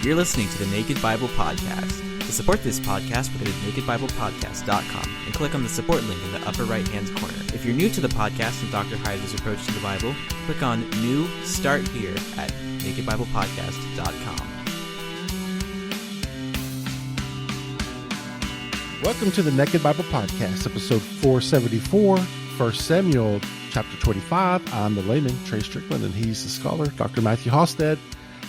You're listening to the Naked Bible Podcast. To support this podcast, go to nakedbiblepodcast.com and click on the support link in the upper right-hand corner. If you're new to the podcast and Dr. Heiser's approach to the Bible, click on New Start Here at nakedbiblepodcast.com. Welcome to the Naked Bible Podcast, episode 474, 1 Samuel, chapter 25. I'm the layman, Trey Strickland, and he's the scholar, Dr. Matthew Halsted.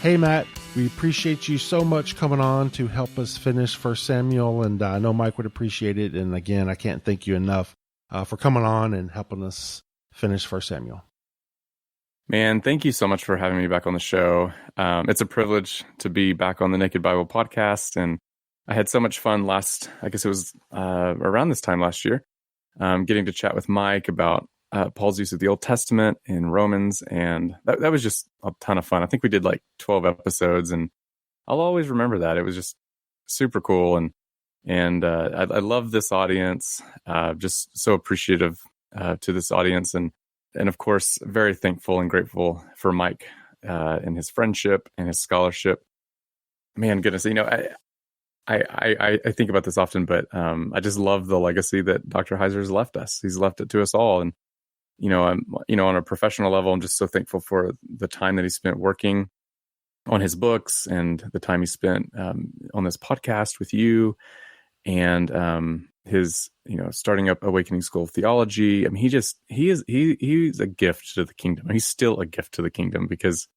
Hey, Matt, we appreciate you so much coming on to help us finish 1 Samuel, and I know Mike would appreciate it. And again, I can't thank you enough for coming on and helping us finish 1 Samuel. Man, thank you so much for having me back on the show. It's a privilege to be back on the Naked Bible Podcast, and I had so much fun around this time last year, getting to chat with Mike about Paul's use of the Old Testament in Romans, and that was just a ton of fun. I think we did like 12 episodes, and I'll always remember that. It was just super cool, and I love this audience. Just so appreciative to this audience, and of course, very thankful and grateful for Mike and his friendship and his scholarship. Man, goodness, I think about this often, but I just love the legacy that Dr. Heiser has left us. He's left it to us all, and on a professional level, I'm just so thankful for the time that he spent working on his books and the time he spent on this podcast with you, and his starting up Awakening School of Theology. I mean, he's a gift to the kingdom. He's still a gift to the kingdom because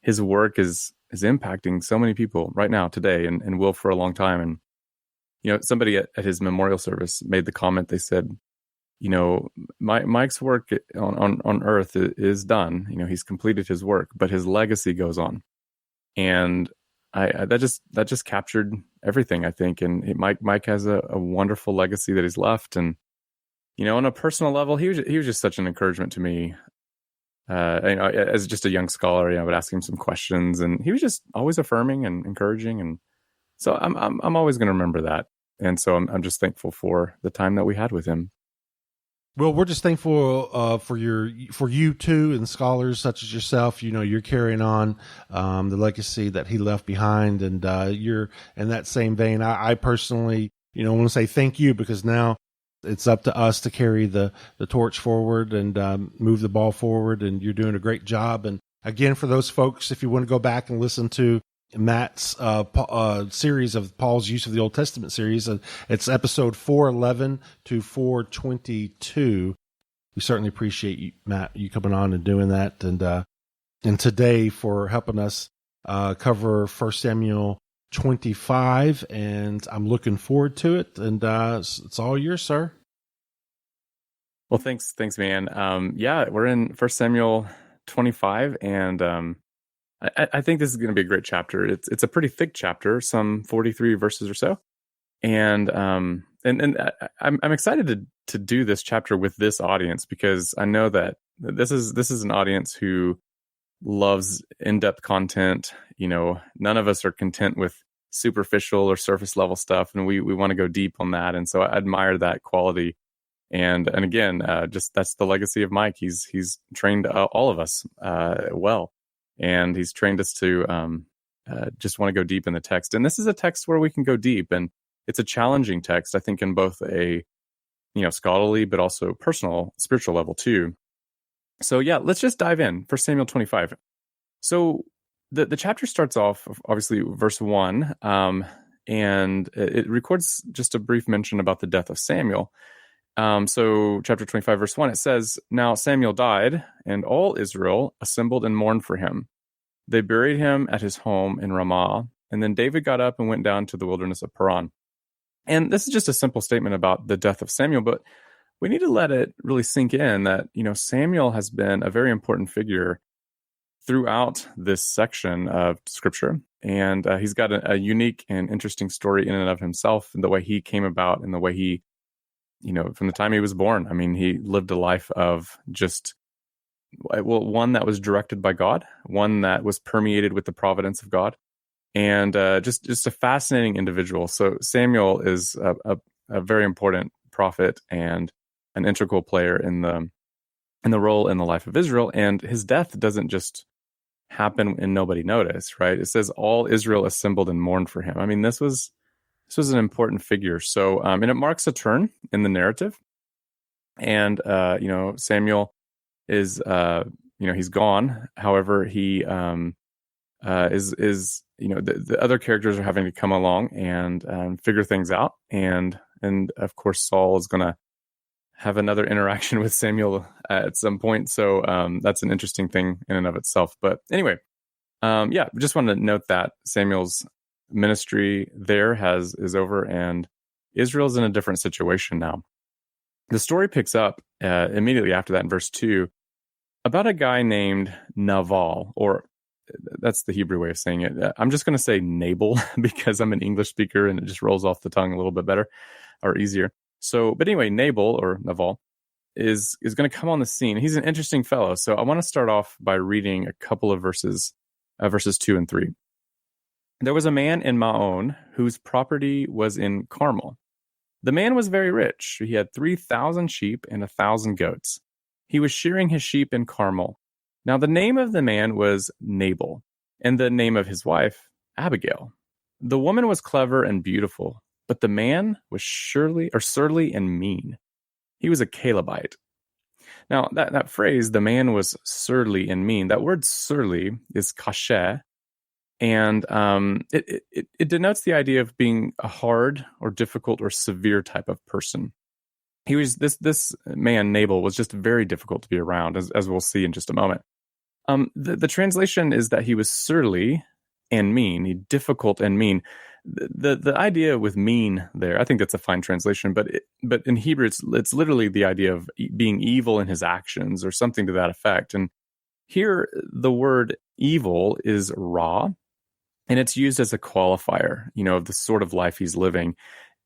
his work is impacting so many people right now, today, and will for a long time. And somebody at his memorial service made the comment. They said, Mike's work on earth is done. He's completed his work, but his legacy goes on. And that just captured everything, I think. And Mike has a wonderful legacy that he's left. And, on a personal level, he was just such an encouragement to me. As just a young scholar, I would ask him some questions, and he was just always affirming and encouraging. And so I'm always going to remember that. And so I'm just thankful for the time that we had with him. Well, we're just thankful for you too, and scholars such as yourself. You're carrying on the legacy that he left behind, and you're in that same vein. I personally, want to say thank you, because now it's up to us to carry the torch forward and move the ball forward, and you're doing a great job. And again, for those folks, if you want to go back and listen to Matt's series of Paul's use of the Old Testament series, it's episode 411 to 422. We certainly appreciate you, Matt, you coming on and doing that, and today for helping us cover 1 Samuel 25, and I'm looking forward to it. And it's all yours, sir. Well, thanks, man. We're in 1 Samuel 25, and I think this is going to be a great chapter. It's a pretty thick chapter, some 43 verses or so, and I'm excited to do this chapter with this audience, because I know that this is an audience who loves in-depth content. None of us are content with superficial or surface level stuff, and we want to go deep on that. And so I admire that quality. And again, just that's the legacy of Mike. He's trained all of us well. And he's trained us to just want to go deep in the text. And this is a text where we can go deep. And it's a challenging text, I think, in both a scholarly but also personal, spiritual level too. So let's just dive in. 1 Samuel 25. So the chapter starts off, obviously, verse 1, and it records just a brief mention about the death of Samuel. So chapter 25, verse 1, it says, "Now Samuel died, and all Israel assembled and mourned for him. They buried him at his home in Ramah, and then David got up and went down to the wilderness of Paran." And this is just a simple statement about the death of Samuel, but we need to let it really sink in that, Samuel has been a very important figure throughout this section of Scripture. And he's got a unique and interesting story in and of himself, and the way he came about and the way he, from the time he was born. I mean, he lived a life of just, one that was directed by God, one that was permeated with the providence of God, and just a fascinating individual. So Samuel is a very important prophet and an integral player in the role in the life of Israel. And his death doesn't just happen and nobody noticed, right? It says all Israel assembled and mourned for him. I mean, this was an important figure. So, and it marks a turn in the narrative. And, Samuel is, he's gone. However, he is the other characters are having to come along and figure things out. And of course, Saul is going to have another interaction with Samuel at some point. So that's an interesting thing in and of itself. But anyway, just wanted to note that Samuel's ministry there is over, and Israel's in a different situation now. The story picks up immediately after that in verse 2 about a guy named Nabal, or that's the Hebrew way of saying it. I'm just going to say Nabal because I'm an English speaker and it just rolls off the tongue a little bit better or easier. So, but anyway, Nabal or Nabal is going to come on the scene. He's an interesting fellow. So I want to start off by reading a couple of verses 2 and 3. There was a man in Maon whose property was in Carmel. The man was very rich. He had 3,000 sheep and 1,000 goats. He was shearing his sheep in Carmel. Now the name of the man was Nabal, and the name of his wife, Abigail. The woman was clever and beautiful, but the man was surly and mean. He was a Calebite. Now, that phrase, the man was surly and mean, that word surly is kasher, and it denotes the idea of being a hard or difficult or severe type of person. He was this man, Nabal, was just very difficult to be around, as we'll see in just a moment. The translation is that he was surly and mean, difficult and mean. The idea with mean there, I think that's a fine translation, but in Hebrew it's literally the idea of being evil in his actions or something to that effect. And here the word evil is ra, and it's used as a qualifier, of the sort of life he's living.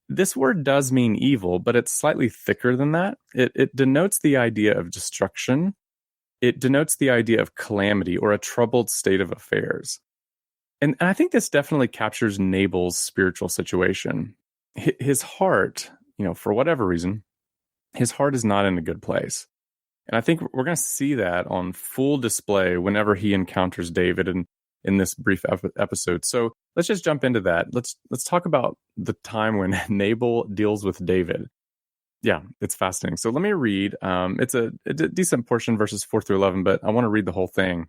This word does mean evil, but it's slightly thicker than that. It denotes the idea of destruction. It denotes the idea of calamity or a troubled state of affairs. And I think this definitely captures Nabal's spiritual situation. His heart, for whatever reason, his heart is not in a good place. And I think we're going to see that on full display whenever he encounters David in this brief episode. So let's just jump into that. Let's talk about the time when Nabal deals with David. Yeah, it's fascinating. So let me read. It's a decent portion, verses 4 through 11, but I want to read the whole thing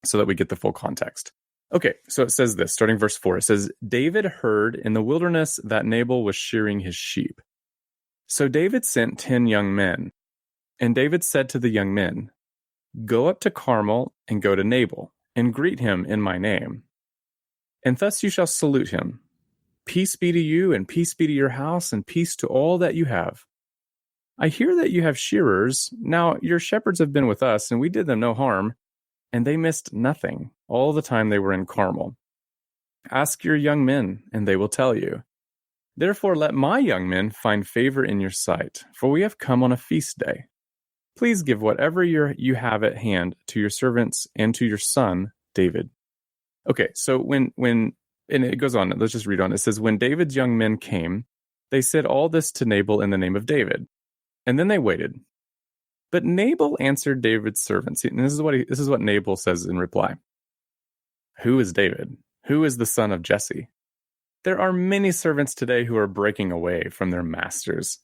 so that we get the full context. Okay, so it says this, starting verse 4. It says, David heard in the wilderness that Nabal was shearing his sheep. So David sent 10 young men. And David said to the young men, Go up to Carmel and go to Nabal, and greet him in my name. And thus you shall salute him. Peace be to you, and peace be to your house, and peace to all that you have. I hear that you have shearers. Now your shepherds have been with us, and we did them no harm, and they missed nothing all the time they were in Carmel. Ask your young men, and they will tell you. Therefore let my young men find favor in your sight, for we have come on a feast day. Please give whatever you have at hand to your servants and to your son, David. Okay, so when and it goes on, let's just read on. It says, when David's young men came, they said all this to Nabal in the name of David. And then they waited. But Nabal answered David's servants. And this is what Nabal says in reply. Who is David? Who is the son of Jesse? There are many servants today who are breaking away from their masters.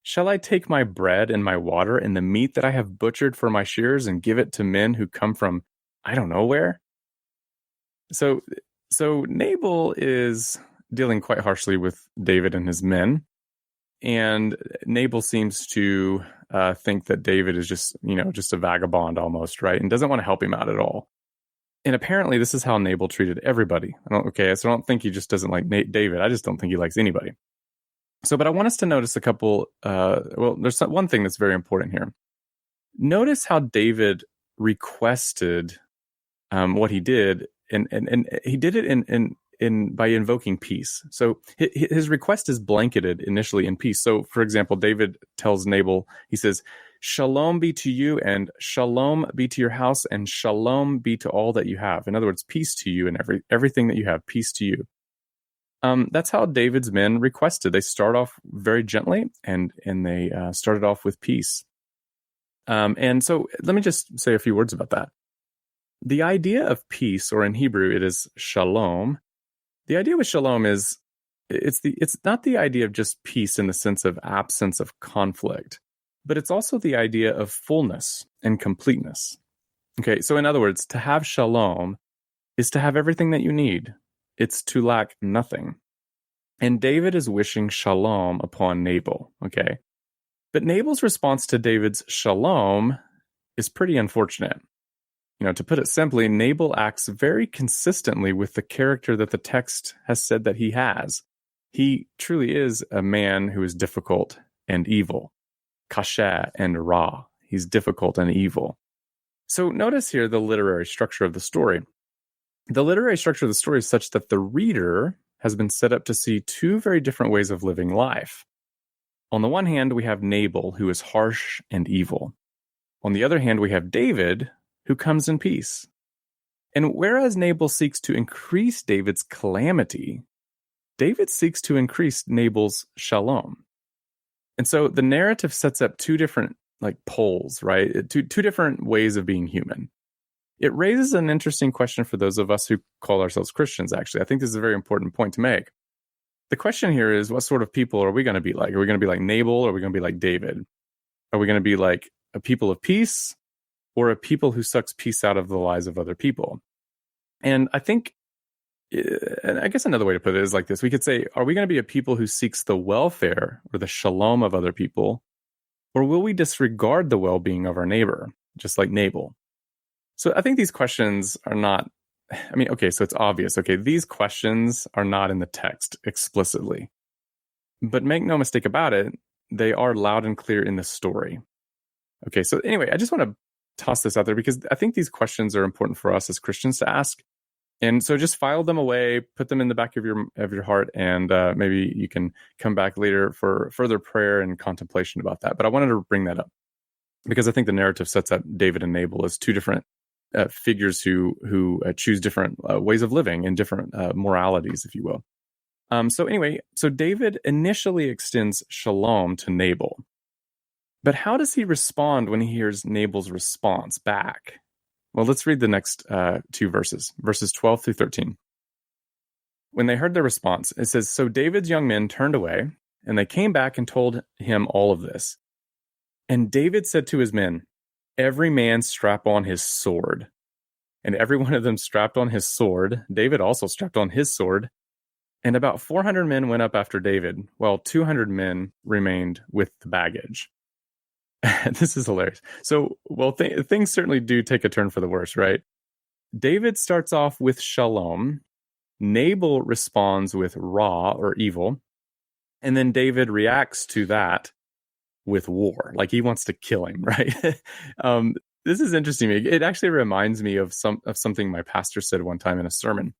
Shall I take my bread and my water and the meat that I have butchered for my shearers and give it to men who come from I don't know where? So Nabal is dealing quite harshly with David and his men. And Nabal seems to think that David is just a vagabond almost, right? And doesn't want to help him out at all. And apparently this is how Nabal treated everybody. So I don't think he just doesn't like David. I just don't think he likes anybody. So, but I want us to notice a couple, there's one thing that's very important here. Notice how David requested what he did, and he did it by invoking peace. So his request is blanketed initially in peace. So, for example, David tells Nabal, he says, Shalom be to you, and shalom be to your house, and shalom be to all that you have. In other words, peace to you and everything that you have, peace to you. That's how David's men requested. They start off very gently, and they started off with peace. And so let me just say a few words about that. the idea of peace, or in Hebrew it is shalom. The idea with shalom is it's not the idea of just peace in the sense of absence of conflict, but it's also the idea of fullness and completeness. Okay, so in other words, to have shalom is to have everything that you need. It's to lack nothing. And David is wishing shalom upon Nabal, okay? But Nabal's response to David's shalom is pretty unfortunate. To put it simply, Nabal acts very consistently with the character that the text has said that he has. He truly is a man who is difficult and evil. Kasheh and Ra. He's difficult and evil. So notice here the literary structure of the story. The literary structure of the story is such that the reader has been set up to see two very different ways of living life. On the one hand, we have Nabal, who is harsh and evil. On the other hand, we have David, who comes in peace. And whereas Nabal seeks to increase David's calamity, David seeks to increase Nabal's shalom. And so the narrative sets up two different poles, right? Two different ways of being human. It raises an interesting question for those of us who call ourselves Christians, actually. I think this is a very important point to make. The question here is, what sort of people are we going to be like? Are we going to be like Nabal, or are we going to be like David? Are we going to be like a people of peace, or a people who sucks peace out of the lives of other people? And I think, and I guess another way to put it is like this. We could say, are we going to be a people who seeks the welfare or the shalom of other people? Or will we disregard the well-being of our neighbor, just like Nabal? So I think these questions are not, so it's obvious. Okay, these questions are not in the text explicitly. But make no mistake about it, they are loud and clear in the story. Okay, so anyway, I just want to toss this out there because I think these questions are important for us as Christians to ask. And so just file them away, put them in the back of your heart, and maybe you can come back later for further prayer and contemplation about that. But I wanted to bring that up because I think the narrative sets up David and Nabal as two different figures who choose different ways of living and different moralities, if you will. So David initially extends shalom to Nabal. But how does he respond when he hears Nabal's response back? Well, let's read the next two verses 12 through 13. When they heard their response, it says, "So David's young men turned away, and they came back and told him all of this. And David said to his men, 'Every man strap on his sword.' And every one of them strapped on his sword. David also strapped on his sword. And about 400 men went up after David, while 200 men remained with the baggage." This is hilarious. So, things certainly do take a turn for the worse, right? David starts off with shalom. Nabal responds with Ra, or evil. And then David reacts to that with war. Like he wants to kill him, right? This is interesting. It actually reminds me of something my pastor said one time in a sermon.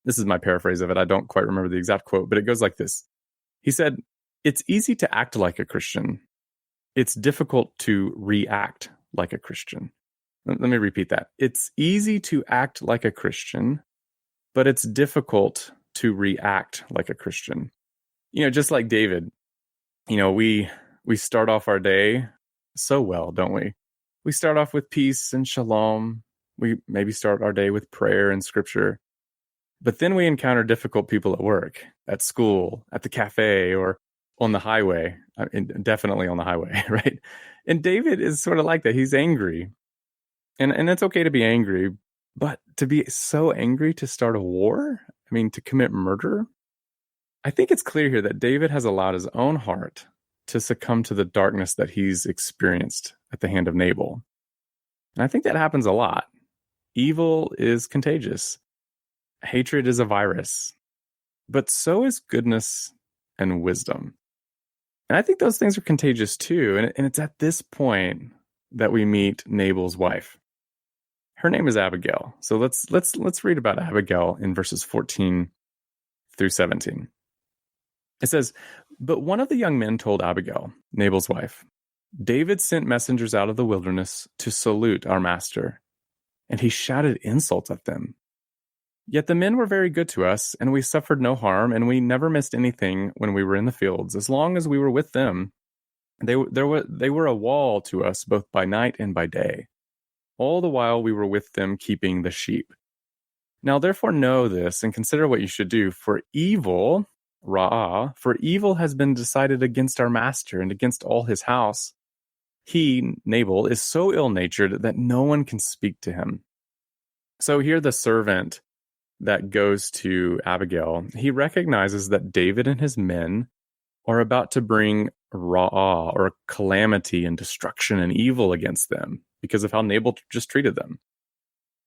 This is my paraphrase of it. I don't quite remember the exact quote, but it goes like this. He said, "It's easy to act like a Christian. It's difficult to react like a Christian." Let me repeat that. It's easy to act like a Christian, but it's difficult to react like a Christian. Just like David, we start off our day so well, don't we? We start off with peace and shalom. We maybe start our day with prayer and scripture. But then we encounter difficult people at work, at school, at the cafe, or on the highway, definitely on the highway, right? And David is sort of like that. He's angry. And it's okay to be angry, but to be so angry to start a war, to commit murder, I think it's clear here that David has allowed his own heart to succumb to the darkness that he's experienced at the hand of Nabal. And I think that happens a lot. Evil is contagious. Hatred is a virus. But so is goodness and wisdom. And I think those things are contagious too. And it's at this point that we meet Nabal's wife. Her name is Abigail. So let's read about Abigail in verses 14 through 17. It says, "But one of the young men told Abigail, Nabal's wife, 'David sent messengers out of the wilderness to salute our master, and he shouted insults at them. Yet the men were very good to us, and we suffered no harm, and we never missed anything when we were in the fields. As long as we were with them, they were a wall to us both by night and by day. all the while we were with them keeping the sheep. Now therefore know this and consider what you should do, for evil, ra'ah, for evil has been decided against our master and against all his house. He, Nabal, is so ill-natured that no one can speak to him. So here the servant that goes to Abigail, he recognizes that David and his men are about to bring ra'ah, or calamity and destruction and evil against them because of how Nabal just treated them.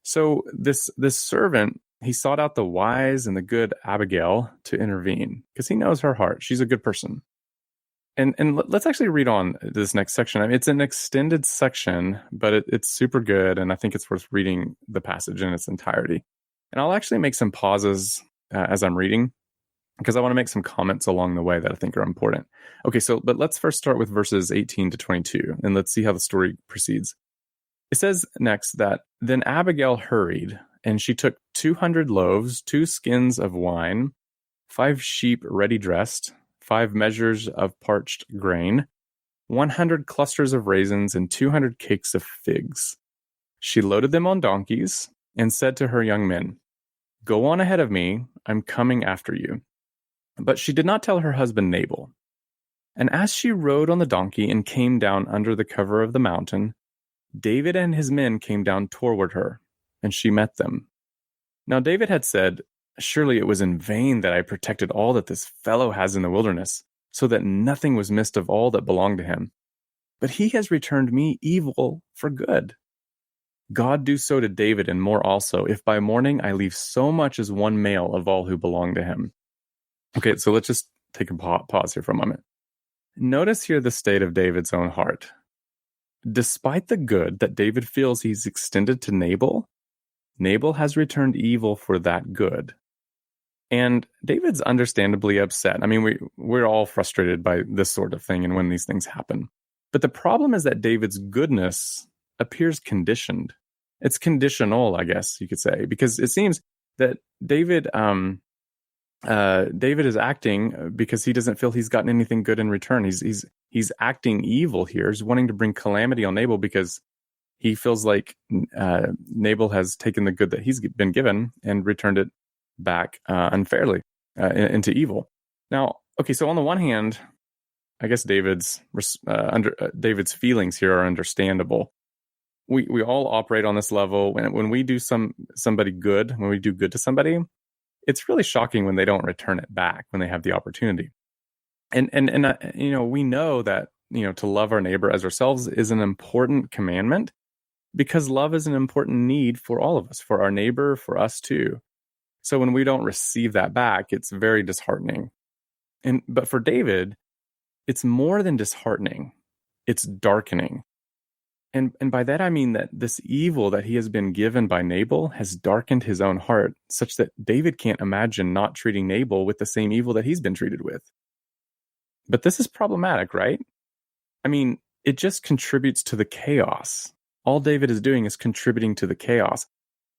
So this servant, he sought out the wise and the good Abigail to intervene because he knows her heart. She's a good person. And let's actually read on this next section. I mean, it's an extended section, but it's super good, and I think it's worth reading the passage in its entirety. And I'll actually make some pauses as I'm reading, because I want to make some comments along the way that I think are important. Okay, but let's first start with verses 18 to 22, and let's see how the story proceeds. It says next that, then Abigail hurried, and she took 200 loaves, 2 skins of wine, 5 sheep ready dressed, 5 measures of parched grain, 100 clusters of raisins, and 200 cakes of figs. She loaded them on donkeys and said to her young men, "Go on ahead of me, I'm coming after you." But she did not tell her husband Nabal. And as she rode on the donkey and came down under the cover of the mountain, David and his men came down toward her, and she met them. Now David had said, "Surely it was in vain that I protected all that this fellow has in the wilderness, so that nothing was missed of all that belonged to him. But he has returned me evil for good. God do so to David and more also, if by morning I leave so much as one male of all who belong to him." Okay, so let's just take a pause here for a moment. Notice here the state of David's own heart. Despite the good that David feels he's extended to Nabal, Nabal has returned evil for that good. And David's understandably upset. I mean, we're all frustrated by this sort of thing and when these things happen. But the problem is that David's goodness appears conditioned. It's conditional, I guess you could say, because it seems that David is acting because he doesn't feel he's gotten anything good in return. He's acting evil here. He's wanting to bring calamity on Nabal because he feels like Nabal has taken the good that he's been given and returned it back unfairly into evil. Now, okay, so on the one hand, I guess David's feelings here are understandable. We all operate on this level. When we do somebody good, when we do good to somebody, it's really shocking when they don't return it back when they have the opportunity. And we know that to love our neighbor as ourselves is an important commandment, because love is an important need for all of us, for our neighbor, for us too. So when we don't receive that back, it's very disheartening. But for David, it's more than disheartening. It's darkening. And by that I mean that this evil that he has been given by Nabal has darkened his own heart, such that David can't imagine not treating Nabal with the same evil that he's been treated with. But this is problematic, right? I mean, it just contributes to the chaos. All David is doing is contributing to the chaos.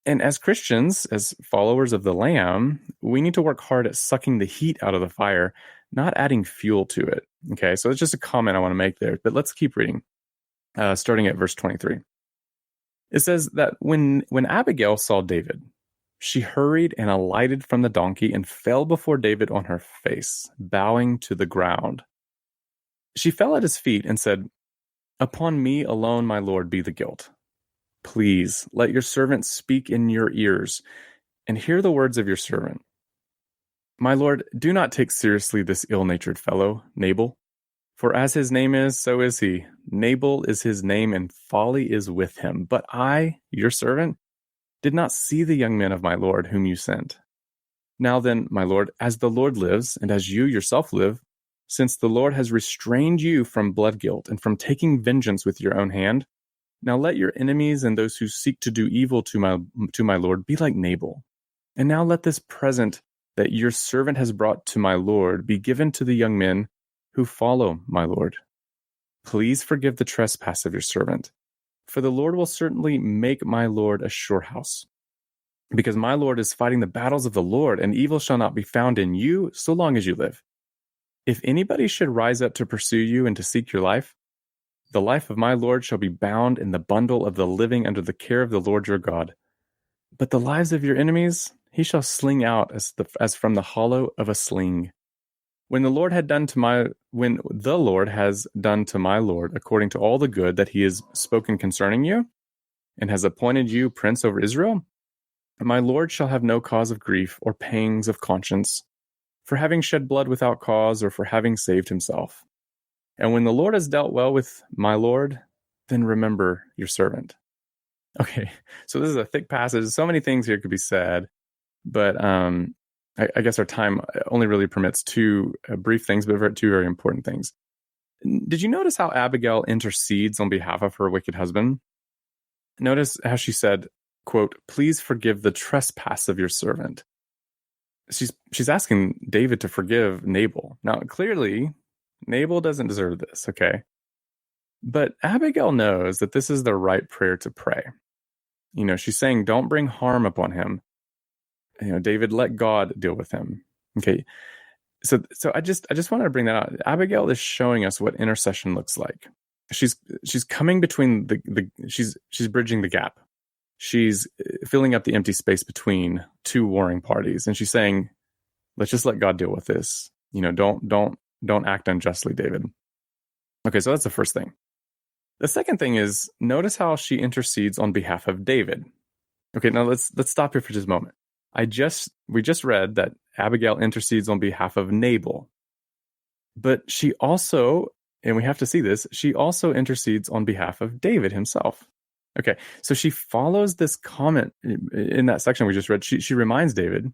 And as Christians, as followers of the Lamb, we need to work hard at sucking the heat out of the fire, not adding fuel to it. Okay, so it's just a comment I want to make there, but let's keep reading. Starting at verse 23. It says that when Abigail saw David, she hurried and alighted from the donkey and fell before David on her face, bowing to the ground. She fell at his feet and said, "Upon me alone, my lord, be the guilt. Please let your servant speak in your ears and hear the words of your servant. My lord, do not take seriously this ill-natured fellow, Nabal. For as his name is, so is he. Nabal is his name, and folly is with him. But I, your servant, did not see the young men of my lord whom you sent. Now then, my lord, as the Lord lives, and as you yourself live, since the Lord has restrained you from blood guilt and from taking vengeance with your own hand, now let your enemies and those who seek to do evil to my lord be like Nabal. And now let this present that your servant has brought to my lord be given to the young men who follow my lord. Please forgive the trespass of your servant, for the Lord will certainly make my lord a sure house. Because my lord is fighting the battles of the Lord, and evil shall not be found in you so long as you live. If anybody should rise up to pursue you and to seek your life, The life of my Lord shall be bound in the bundle of the living under the care of the Lord your God. But the lives of your enemies he shall sling out as from the hollow of a sling. When the Lord has done to my Lord according to all the good that he has spoken concerning you, and has appointed you prince over Israel, my Lord shall have no cause of grief or pangs of conscience, for having shed blood without cause, or for having saved himself. And when the Lord has dealt well with my Lord, then remember your servant. Okay, so this is a thick passage. So many things here could be said, but I guess our time only really permits two brief things, but two very important things. Did you notice how Abigail intercedes on behalf of her wicked husband? Notice how she said, quote, "Please forgive the trespass of your servant." She's asking David to forgive Nabal. Now, clearly, Nabal doesn't deserve this, okay? But Abigail knows that this is the right prayer to pray. You know, she's saying, don't bring harm upon him. You know, David, let God deal with him. Okay. So I just wanted to bring that out. Abigail is showing us what intercession looks like. She's coming between she's bridging the gap. She's filling up the empty space between two warring parties. And she's saying, let's just let God deal with this. You know, don't act unjustly, David. Okay, so that's the first thing. The second thing is, notice how she intercedes on behalf of David. Okay, now let's stop here for just a moment. We just read that Abigail intercedes on behalf of Nabal. But she also, and we have to see this, she also intercedes on behalf of David himself. Okay, so she follows this comment in that section we just read. She reminds David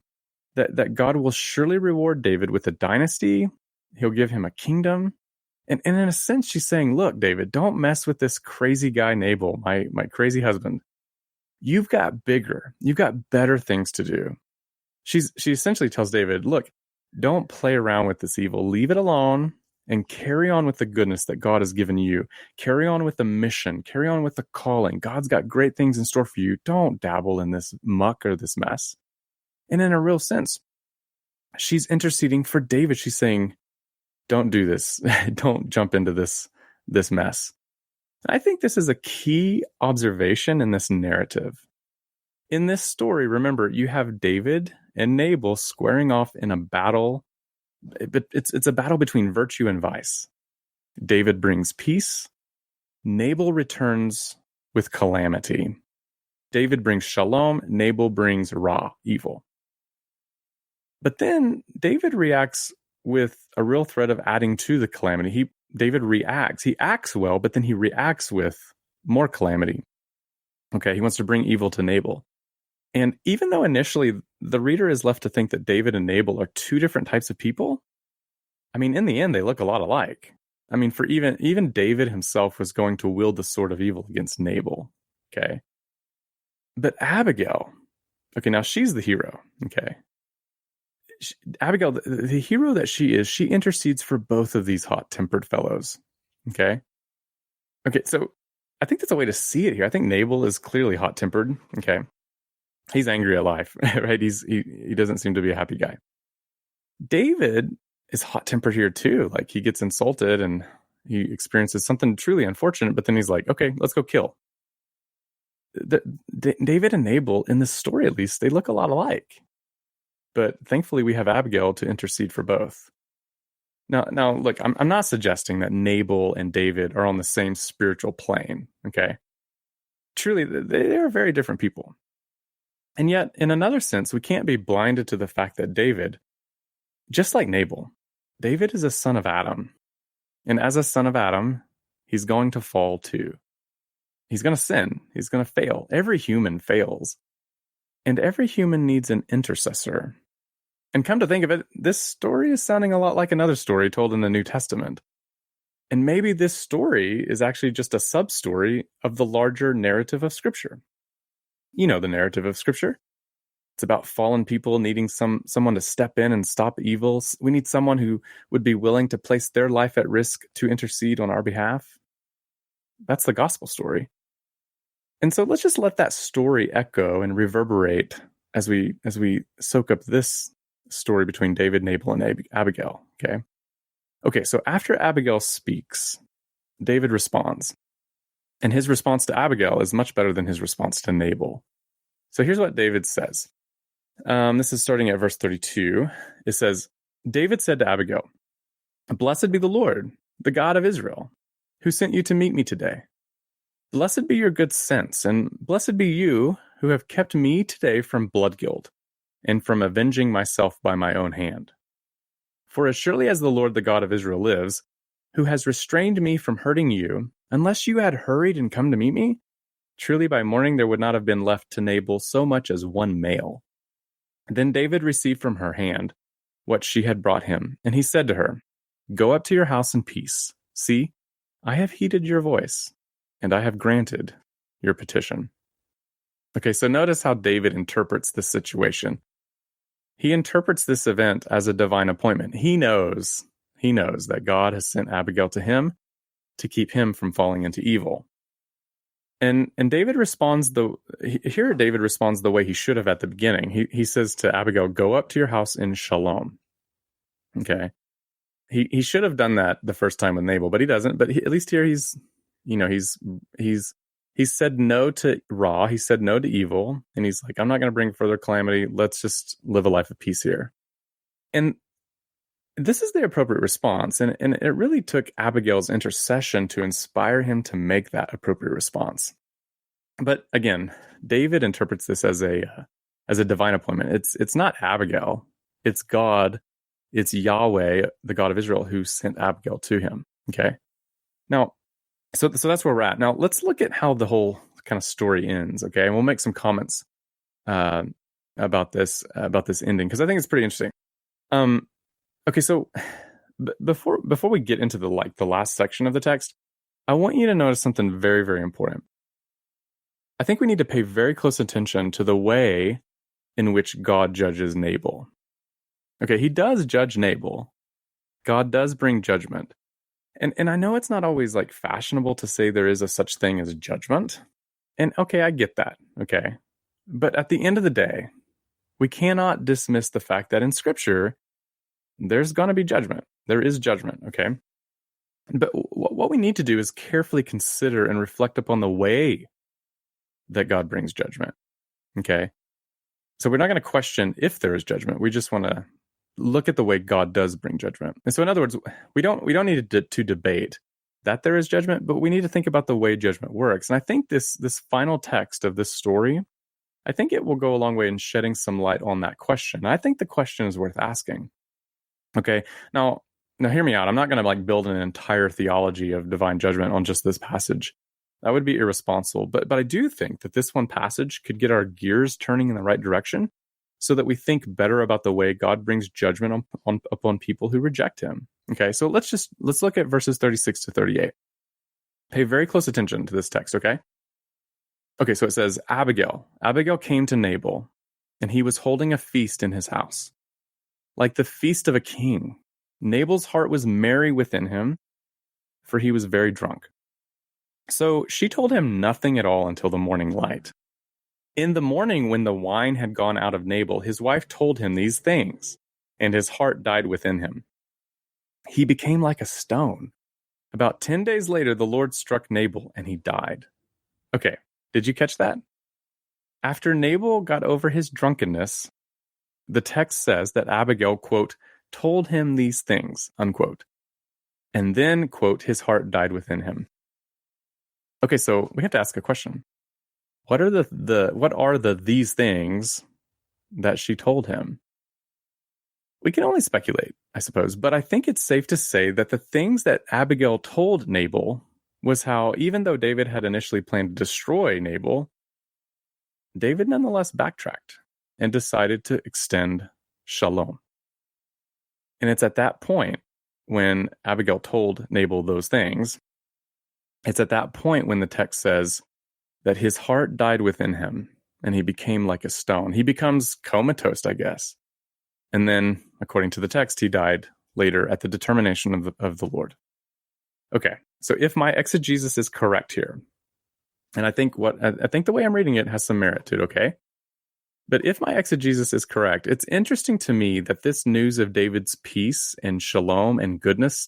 that God will surely reward David with a dynasty. He'll give him a kingdom. And in a sense, she's saying, look, David, don't mess with this crazy guy Nabal, my crazy husband. You've got better things to do. She essentially tells David, look, don't play around with this evil. Leave it alone and carry on with the goodness that God has given you. Carry on with the mission. Carry on with the calling. God's got great things in store for you. Don't dabble in this muck or this mess. And in a real sense, she's interceding for David. She's saying, don't do this. Don't jump into this mess. I think this is a key observation in this narrative. In this story, remember, you have David and Nabal squaring off in a battle, but it's a battle between virtue and vice. David brings peace. Nabal returns with calamity. David brings shalom. Nabal brings evil. But then David reacts with a real threat of adding to the calamity. David reacts. He acts well, but then he reacts with more calamity. Okay, he wants to bring evil to Nabal. And even though initially the reader is left to think that David and Nabal are two different types of people, I mean, in the end, they look a lot alike. I mean, for even David himself was going to wield the sword of evil against Nabal. Okay. But Abigail, okay, now she's the hero. Okay. Abigail, the hero that she is, she intercedes for both of these hot-tempered fellows. Okay, so I think that's a way to see it here. I think Nabal is clearly hot-tempered. Okay, he's angry at life, right? He doesn't seem to be a happy guy. David is hot-tempered here too. Like, he gets insulted and he experiences something truly unfortunate, but then he's like, okay, let's go kill. David and Nabal, in this story at least, they look a lot alike. But thankfully, we have Abigail to intercede for both. Now, look, I'm not suggesting that Nabal and David are on the same spiritual plane, okay? Truly, they are very different people. And yet, in another sense, we can't be blinded to the fact that David, just like Nabal, David is a son of Adam. And as a son of Adam, he's going to fall too. He's going to sin. He's going to fail. Every human fails. And every human needs an intercessor. And come to think of it, this story is sounding a lot like another story told in the New Testament. And maybe this story is actually just a sub-story of the larger narrative of Scripture. You know the narrative of Scripture. It's about fallen people needing someone to step in and stop evil. We need someone who would be willing to place their life at risk to intercede on our behalf. That's the gospel story. And so let's just let that story echo and reverberate as we soak up this story between David, Nabal, and Abigail. Okay, so after Abigail speaks, David responds. And his response to Abigail is much better than his response to Nabal. So here's what David says. This is starting at verse 32. It says, David said to Abigail, "Blessed be the Lord, the God of Israel, who sent you to meet me today. Blessed be your good sense, and blessed be you who have kept me today from blood guilt, and from avenging myself by my own hand. For as surely as the Lord, the God of Israel, lives, who has restrained me from hurting you, unless you had hurried and come to meet me, truly by morning there would not have been left to Nabal so much as one male." Then David received from her hand what she had brought him, and he said to her, "Go up to your house in peace. See, I have heeded your voice, and I have granted your petition." Okay, so notice how David interprets this situation. He interprets this event as a divine appointment. He knows that God has sent Abigail to him to keep him from falling into evil. And David responds the way he should have at the beginning. He says to Abigail, "Go up to your house in shalom." Okay. He should have done that the first time with Nabal, but he doesn't. But at least here he's said no to Ra. He said no to evil, and he's like, "I'm not going to bring further calamity. Let's just live a life of peace here." And this is the appropriate response, and it really took Abigail's intercession to inspire him to make that appropriate response. But again, David interprets this as a divine appointment. It's not Abigail, it's God, it's Yahweh, the God of Israel, who sent Abigail to him. Okay, now, so that's where we're at. Now let's look at how the whole kind of story ends. Okay, and we'll make some comments about this ending, because I think it's pretty interesting. Okay, so before we get into the last section of the text, I want you to notice something very, very important. I think we need to pay very close attention to the way in which God judges Nabal. Okay, he does judge Nabal. God does bring judgment. And I know it's not always like fashionable to say there is a such thing as judgment. And okay, I get that. Okay. But at the end of the day, we cannot dismiss the fact that in Scripture, there's going to be judgment. There is judgment, okay? But what we need to do is carefully consider and reflect upon the way that God brings judgment, okay? So we're not going to question if there is judgment. We just want to look at the way God does bring judgment. And so in other words, we don't need to debate that there is judgment, but we need to think about the way judgment works. And I think this final text of this story, I think it will go a long way in shedding some light on that question. I think the question is worth asking. Okay, now hear me out. I'm not going to build an entire theology of divine judgment on just this passage. That would be irresponsible. But I do think that this one passage could get our gears turning in the right direction so that we think better about the way God brings judgment upon people who reject him. Okay, so let's look at verses 36 to 38. Pay very close attention to this text, okay? Okay, so it says, Abigail came to Nabal, and he was holding a feast in his house, like the feast of a king. Nabal's heart was merry within him, for he was very drunk. So she told him nothing at all until the morning light. In the morning, when the wine had gone out of Nabal, his wife told him these things, and his heart died within him. He became like a stone. About 10 days later, the Lord struck Nabal, and he died. Okay, did you catch that? After Nabal got over his drunkenness, the text says that Abigail, quote, told him these things, unquote. And then, quote, his heart died within him. Okay, so we have to ask a question. What are these things that she told him? We can only speculate, I suppose, but I think it's safe to say that the things that Abigail told Nabal was how, even though David had initially planned to destroy Nabal, David nonetheless backtracked and decided to extend shalom. And it's at that point when Abigail told Nabal those things, it's at that point when the text says that his heart died within him and he became like a stone. He becomes comatose, I guess. And then, according to the text, he died later at the determination of the Lord. Okay, so if my exegesis is correct here, and I think the way I'm reading it has some merit to it, okay? But if my exegesis is correct, it's interesting to me that this news of David's peace and shalom and goodness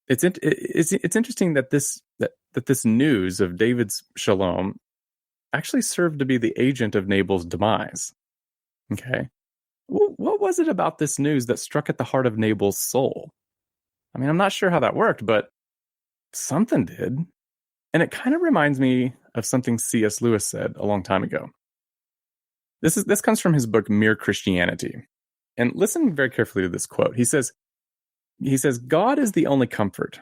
It's interesting that this news of David's shalom actually served to be the agent of Nabal's demise. Okay, what was it about this news that struck at the heart of Nabal's soul? I mean, I'm not sure how that worked, but something did. And it kind of reminds me of something C.S. Lewis said a long time ago. This comes from his book, Mere Christianity. And listen very carefully to this quote. He says, God is the only comfort.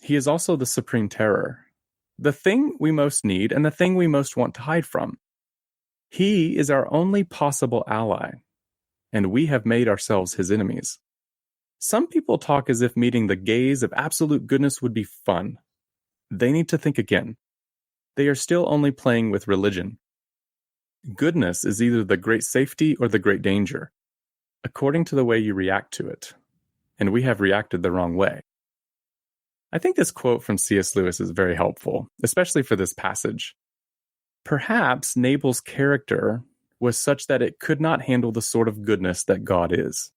He is also the supreme terror, the thing we most need and the thing we most want to hide from. He is our only possible ally, and we have made ourselves his enemies. Some people talk as if meeting the gaze of absolute goodness would be fun. They need to think again. They are still only playing with religion. Goodness is either the great safety or the great danger, according to the way you react to it. And we have reacted the wrong way. I think this quote from C.S. Lewis is very helpful, especially for this passage. Perhaps Nabal's character was such that it could not handle the sort of goodness that God is.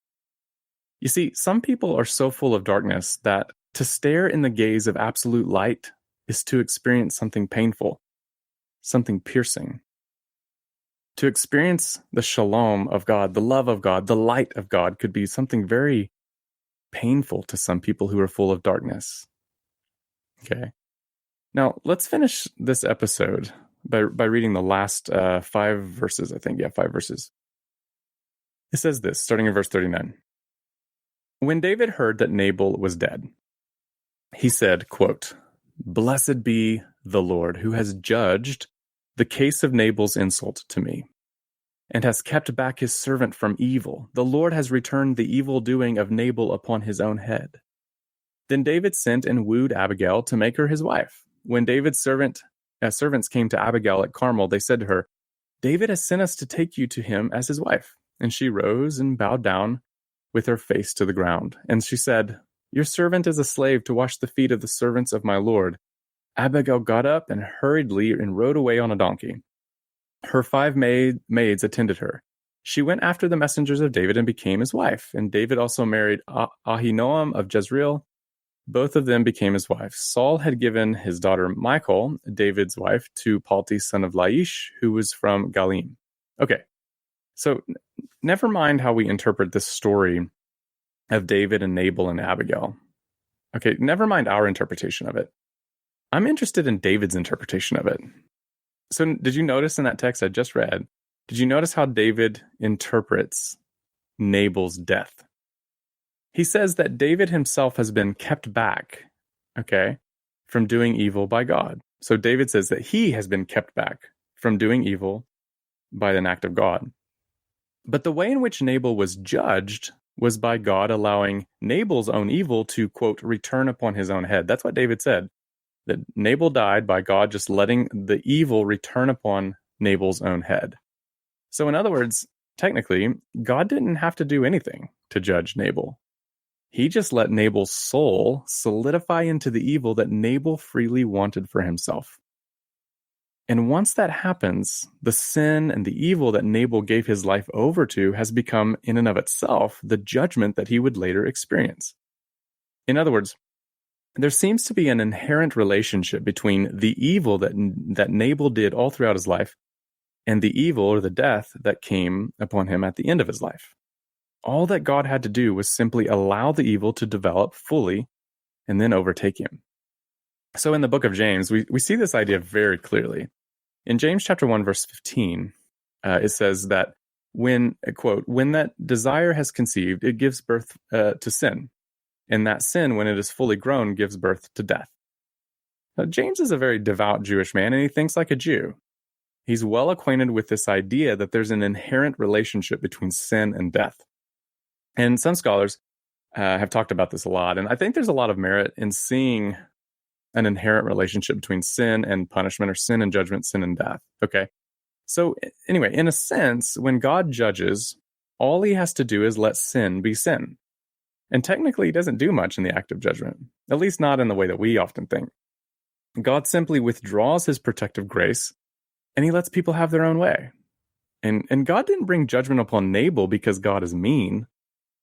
You see, some people are so full of darkness that to stare in the gaze of absolute light is to experience something painful, something piercing. To experience the shalom of God, the love of God, the light of God could be something very painful to some people who are full of darkness. Okay. Now, let's finish this episode by reading the last 5 verses, I think. Yeah, 5 verses. It says this, starting in verse 39. When David heard that Nabal was dead, he said, quote, "Blessed be the Lord who has judged the case of Nabal's insult to me, and has kept back his servant from evil. The Lord has returned the evil doing of Nabal upon his own head." Then David sent and wooed Abigail to make her his wife. When David's servants came to Abigail at Carmel, they said to her, "David has sent us to take you to him as his wife." And she rose and bowed down with her face to the ground. And she said, "Your servant is a slave to wash the feet of the servants of my Lord." Abigail got up and hurriedly and rode away on a donkey. Her 5 maids attended her. She went after the messengers of David and became his wife. And David also married Ahinoam of Jezreel. Both of them became his wives. Saul had given his daughter Michal, David's wife, to Palti, son of Laish, who was from Galim. Okay, so never mind how we interpret this story of David and Nabal and Abigail. Okay, never mind our interpretation of it. I'm interested in David's interpretation of it. So did you notice in that text I just read, did you notice how David interprets Nabal's death? He says that David himself has been kept back, okay, from doing evil by God. So David says that he has been kept back from doing evil by an act of God. But the way in which Nabal was judged was by God allowing Nabal's own evil to, quote, return upon his own head. That's what David said, that Nabal died by God just letting the evil return upon Nabal's own head. So in other words, technically, God didn't have to do anything to judge Nabal. He just let Nabal's soul solidify into the evil that Nabal freely wanted for himself. And once that happens, the sin and the evil that Nabal gave his life over to has become, in and of itself, the judgment that he would later experience. In other words, there seems to be an inherent relationship between the evil that Nabal did all throughout his life and the evil or the death that came upon him at the end of his life. All that God had to do was simply allow the evil to develop fully and then overtake him. So in the book of James, we see this idea very clearly. In James chapter 1, verse 15, it says that when, quote, "when that desire has conceived, it gives birth to sin. And that sin, when it is fully grown, gives birth to death." Now, James is a very devout Jewish man, and he thinks like a Jew. He's well acquainted with this idea that there's an inherent relationship between sin and death. And some scholars have talked about this a lot, and I think there's a lot of merit in seeing an inherent relationship between sin and punishment, or sin and judgment, sin and death. Okay, so anyway, in a sense, when God judges, all he has to do is let sin be sin. And technically, he doesn't do much in the act of judgment, at least not in the way that we often think. God simply withdraws his protective grace, and he lets people have their own way. And God didn't bring judgment upon Nabal because God is mean.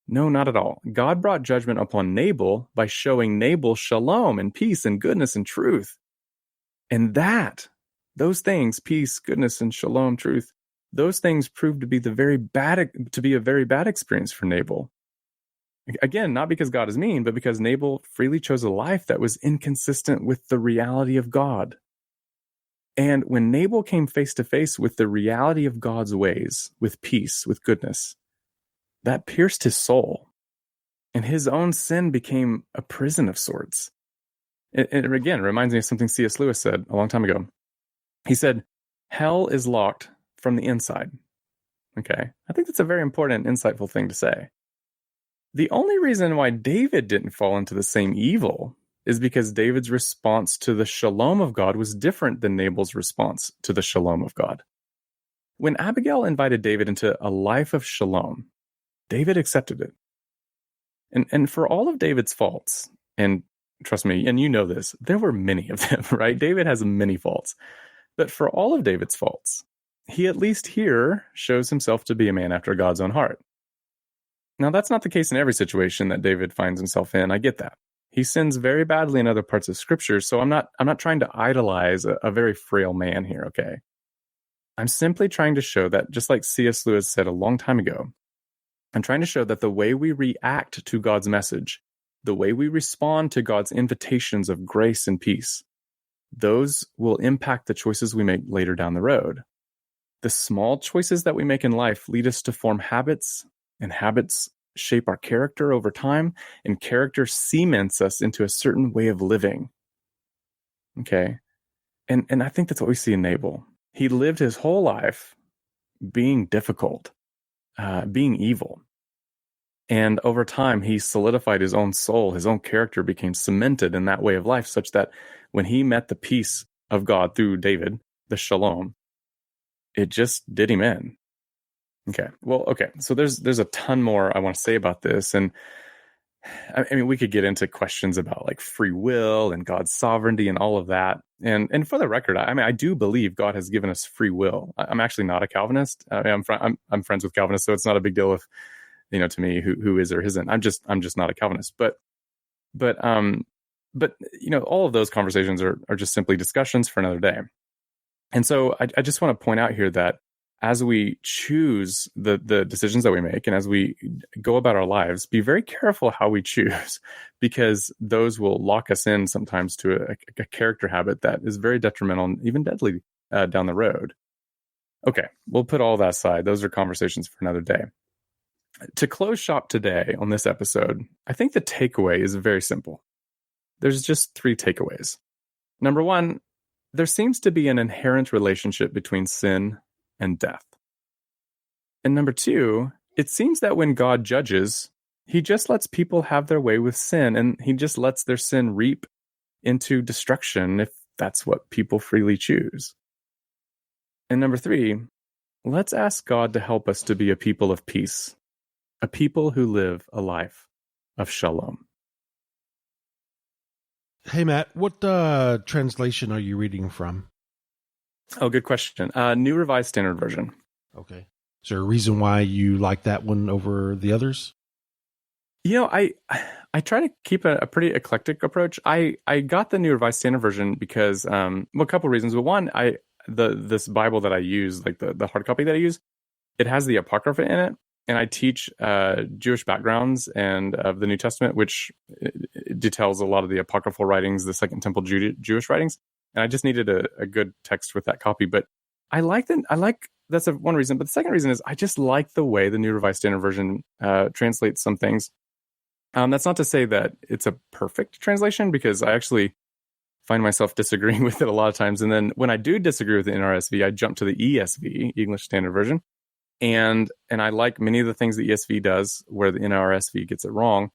No, not at all. God brought judgment upon Nabal by showing Nabal shalom and peace and goodness and truth. And those things, peace, goodness, and shalom, truth, those things proved to be a very bad experience for Nabal. Again, not because God is mean, but because Nabal freely chose a life that was inconsistent with the reality of God. And when Nabal came face to face with the reality of God's ways, with peace, with goodness, that pierced his soul. And his own sin became a prison of sorts. It again reminds me of something C.S. Lewis said a long time ago. He said, hell is locked from the inside. Okay, I think that's a very important, insightful thing to say. The only reason why David didn't fall into the same evil is because David's response to the shalom of God was different than Nabal's response to the shalom of God. When Abigail invited David into a life of shalom, David accepted it. And for all of David's faults, and trust me, and you know this, there were many of them, right? David has many faults. But for all of David's faults, he at least here shows himself to be a man after God's own heart. Now, that's not the case in every situation that David finds himself in. I get that. He sins very badly in other parts of Scripture, so I'm not trying to idolize a very frail man here, okay? I'm simply trying to show that, just like C.S. Lewis said a long time ago, I'm trying to show that the way we react to God's message, the way we respond to God's invitations of grace and peace, those will impact the choices we make later down the road. The small choices that we make in life lead us to form habits, and habits shape our character over time, and character cements us into a certain way of living. Okay? And I think that's what we see in Nabal. He lived his whole life being difficult, being evil. And over time, he solidified his own soul. His own character became cemented in that way of life, such that when he met the peace of God through David, the shalom, it just did him in. Okay. So there's a ton more I want to say about this. And I mean, we could get into questions about like free will and God's sovereignty and all of that. And for the record, I mean, I do believe God has given us free will. I'm actually not a Calvinist. I mean, I'm friends with Calvinists, so it's not a big deal if, to me, who is or isn't. I'm just not a Calvinist. But all of those conversations are just simply discussions for another day. And so I just want to point out here that as we choose the decisions that we make, and as we go about our lives, be very careful how we choose, because those will lock us in sometimes to a character habit that is very detrimental and even deadly down the road. Okay, we'll put all that aside. Those are conversations for another day. To close shop today on this episode, I think the takeaway is very simple. There's just 3 takeaways. Number 1, there seems to be an inherent relationship between sin and death. And number 2, it seems that when God judges, he just lets people have their way with sin, and he just lets their sin reap into destruction if that's what people freely choose. And number 3, let's ask God to help us to be a people of peace, a people who live a life of shalom. Hey, Matt, what translation are you reading from? Oh, good question. New Revised Standard Version. Okay. Is there a reason why you like that one over the others? I try to keep a pretty eclectic approach. I got the New Revised Standard Version because, a couple reasons. But one, this Bible that I use, like the hard copy that I use, it has the Apocrypha in it. And I teach Jewish backgrounds and of the New Testament, which details a lot of the apocryphal writings, the Second Temple Jewish writings. And I just needed a good text with that copy. But that's one reason. But the second reason is I just like the way the New Revised Standard Version translates some things. That's not to say that it's a perfect translation, because I actually find myself disagreeing with it a lot of times. And then when I do disagree with the NRSV, I jump to the ESV, English Standard Version. And I like many of the things the ESV does where the NRSV gets it wrong.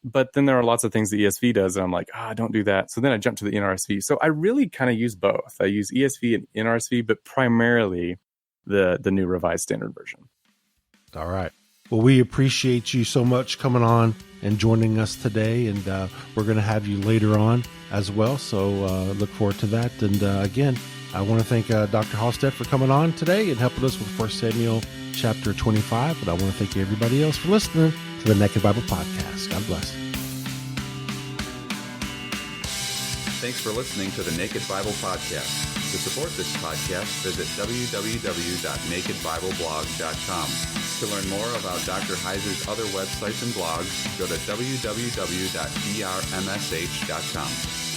But then there are lots of things the ESV does, and I'm like, don't do that. So then I jump to the NRSV. So I really kind of use both. I use ESV and NRSV, but primarily the New Revised Standard Version. All right. Well, we appreciate you so much coming on and joining us today. And we're going to have you later on as well. So look forward to that. And again, I want to thank Dr. Halsted for coming on today and helping us with 1 Samuel chapter 25. But I want to thank everybody else for listening to the Naked Bible Podcast. God bless. Thanks for listening to the Naked Bible Podcast. To support this podcast, visit www.nakedbibleblog.com. To learn more about Dr. Heiser's other websites and blogs, go to www.drmsh.com.